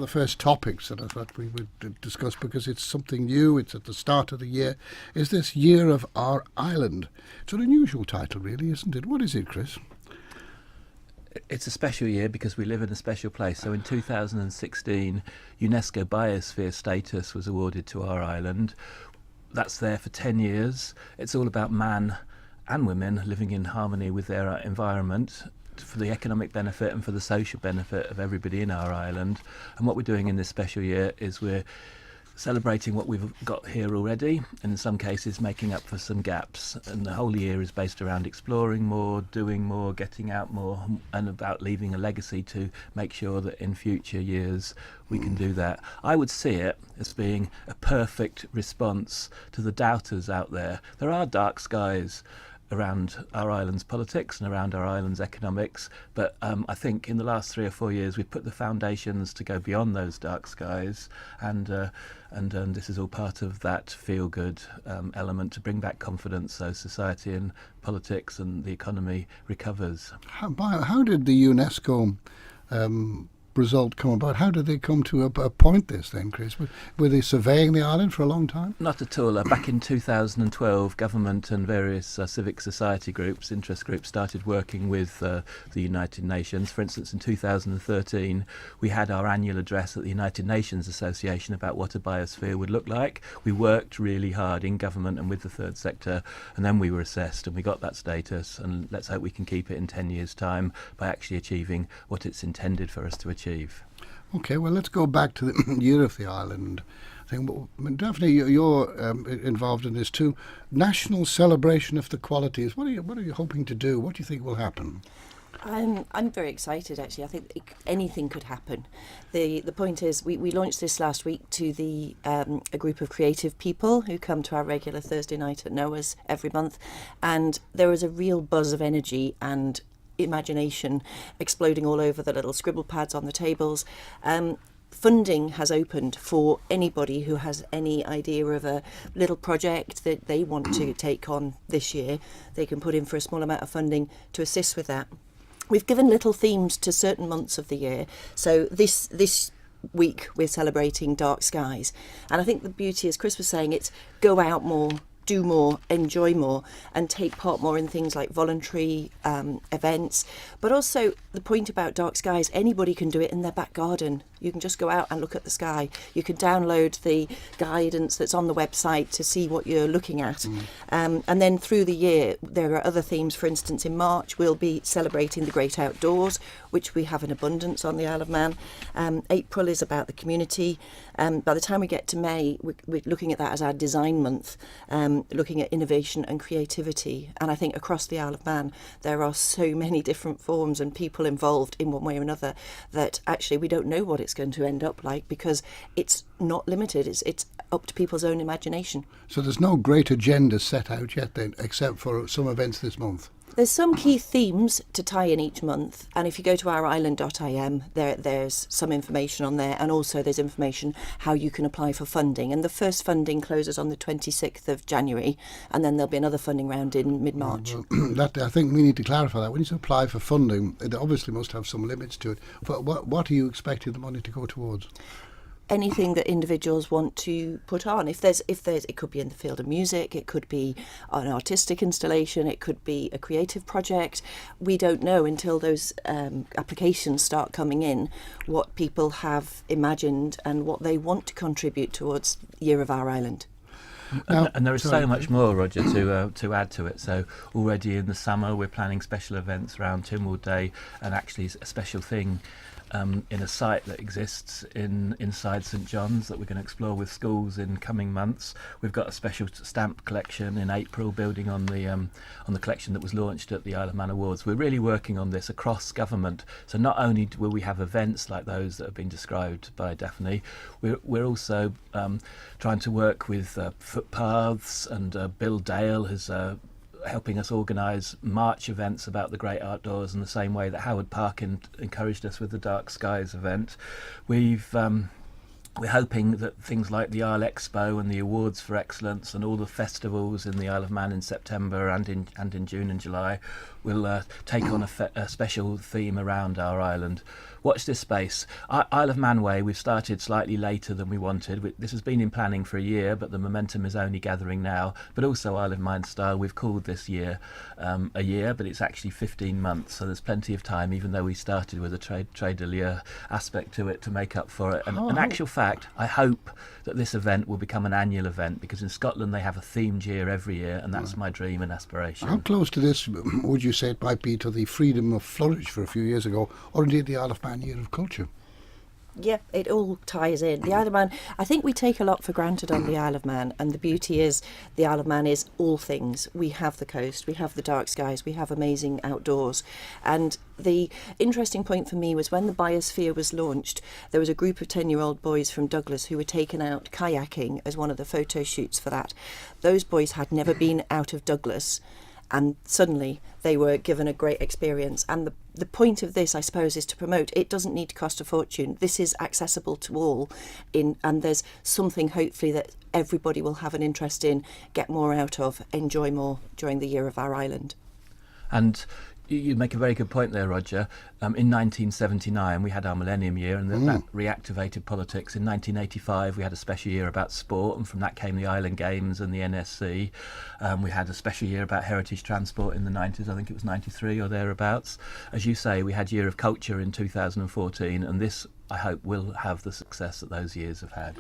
the first topics that I thought we would discuss, because it's something new. It's at the start of the year. Is this Year of Our Island? It's an unusual title, really, isn't it? What is it, Chris? It's a special year because we live in a special place. So in 2016, UNESCO Biosphere status was awarded to our island. That's there for 10 years. It's all about man and women living in harmony with their environment, for the economic benefit and for the social benefit of everybody in our island. And what we're doing in this special year is we're celebrating what we've got here already, and in some cases making up for some gaps. And the whole year is based around exploring more, doing more, getting out more, and about leaving a legacy to make sure that in future years we can do that. I would see it as being a perfect response to the doubters out there. There are dark skies around our island's politics and around our island's economics, but I think in the last 3 or 4 years we've put the foundations to go beyond those dark skies, and this is all part of that feel-good element to bring back confidence so society and politics and the economy recovers. How did the UNESCO result come about? How did they come to appoint this then, Chris? Were they surveying the island for a long time? Not at all. Back in 2012, government and various civic society groups, interest groups, started working with the United Nations. For instance, in 2013, we had our annual address at the United Nations Association about what a biosphere would look like. We worked really hard in government and with the third sector, and then we were assessed and we got that status, and let's hope we can keep it in 10 years' time by actually achieving what it's intended for us to achieve. Okay, well, let's go back to the Year of the Island thing. Daphne, you're involved in this too. National celebration of the qualities. What are you hoping to do? What do you think will happen? I'm very excited, actually. I think anything could happen. The point is, we launched this last week to a group of creative people who come to our regular Thursday night at Noah's every month, and there is a real buzz of energy and imagination exploding all over the little scribble pads on the tables. Funding has opened for anybody who has any idea of a little project that they want to take on this year. They can put in for a small amount of funding to assist with that. We've given little themes to certain months of the year. So this week we're celebrating dark skies. And I think the beauty, as Chris was saying, it's go out more, do more, enjoy more, and take part more in things like voluntary events. But also the point about dark skies, anybody can do it in their back garden. You can just go out and look at the sky. You can download the guidance that's on the website to see what you're looking at. And then through the year, there are other themes. For instance, in March, we'll be celebrating the great outdoors, which we have in abundance on the Isle of Man. April is about the community. By the time we get to May, we're looking at that as our design month, looking at innovation and creativity. And I think across the Isle of Man, there are so many different forms and people involved in one way or another that actually we don't know what it's going to end up like, because it's not limited. It's up to people's own imagination. So there's no great agenda set out yet then, except for some events this month? There's some key themes to tie in each month, and if you go to ourisland.im, there's some information on there, and also there's information how you can apply for funding. And the first funding closes on the 26th of January, and then there'll be another funding round in mid-March. Well, I think we need to clarify that. When you apply for funding, it obviously must have some limits to it. But what are you expecting the money to go towards? Anything that individuals want to put on. If there's, it could be in the field of music, it could be an artistic installation, it could be a creative project. We don't know until those applications start coming in what people have imagined and what they want to contribute towards Year of Our Island. And there is so much more, Roger, to add to it. So already in the summer we're planning special events around Tynwald Day, and actually a special thing in a site that exists inside St John's that we're going to explore with schools in coming months. We've got a special stamp collection in April, building on the collection that was launched at the Isle of Man Awards. We're really working on this across government. So not only will we have events like those that have been described by Daphne, we're also trying to work with footpaths, and Bill Dale has helping us organise March events about the great outdoors in the same way that Howard Park encouraged us with the Dark Skies event. We've we're hoping that things like the Isle Expo and the Awards for Excellence and all the festivals in the Isle of Man in September and in June and July will take on a special theme around our island. Watch this space. Isle of Man Way, we've started slightly later than we wanted. This has been in planning for a year, but the momentum is only gathering now. But also Isle of Man Style, we've called this year a year, but it's actually 15 months, so there's plenty of time, even though we started with a trade de lieu aspect to it to make up for it. And in actual fact, I hope that this event will become an annual event, because in Scotland they have a themed year every year, and that's my dream and aspiration. How close to this would you say it might be to the freedom of Flourish for a few years ago, or indeed the Isle of Man Year of Culture? Yeah, it all ties in. The Isle of Man, I think we take a lot for granted on the Isle of Man, and the beauty is the Isle of Man is all things. We have the coast, we have the dark skies, we have amazing outdoors. And the interesting point for me was when the biosphere was launched, there was a group of 10-year-old boys from Douglas who were taken out kayaking as one of the photo shoots for that. Those boys had never been out of Douglas, and suddenly they were given a great experience. And the point of this, I suppose, is to promote it doesn't need to cost a fortune. This is accessible to all, and there's something hopefully that everybody will have an interest in, get more out of, enjoy more during the year of our island. And you make a very good point there, Roger. In 1979, we had our Millennium Year, and that reactivated politics. In 1985, we had a special year about sport, and from that came the Island Games and the NSC. We had a special year about heritage transport in the 90s, I think it was 93 or thereabouts. As you say, we had Year of Culture in 2014, and this, I hope, will have the success that those years have had.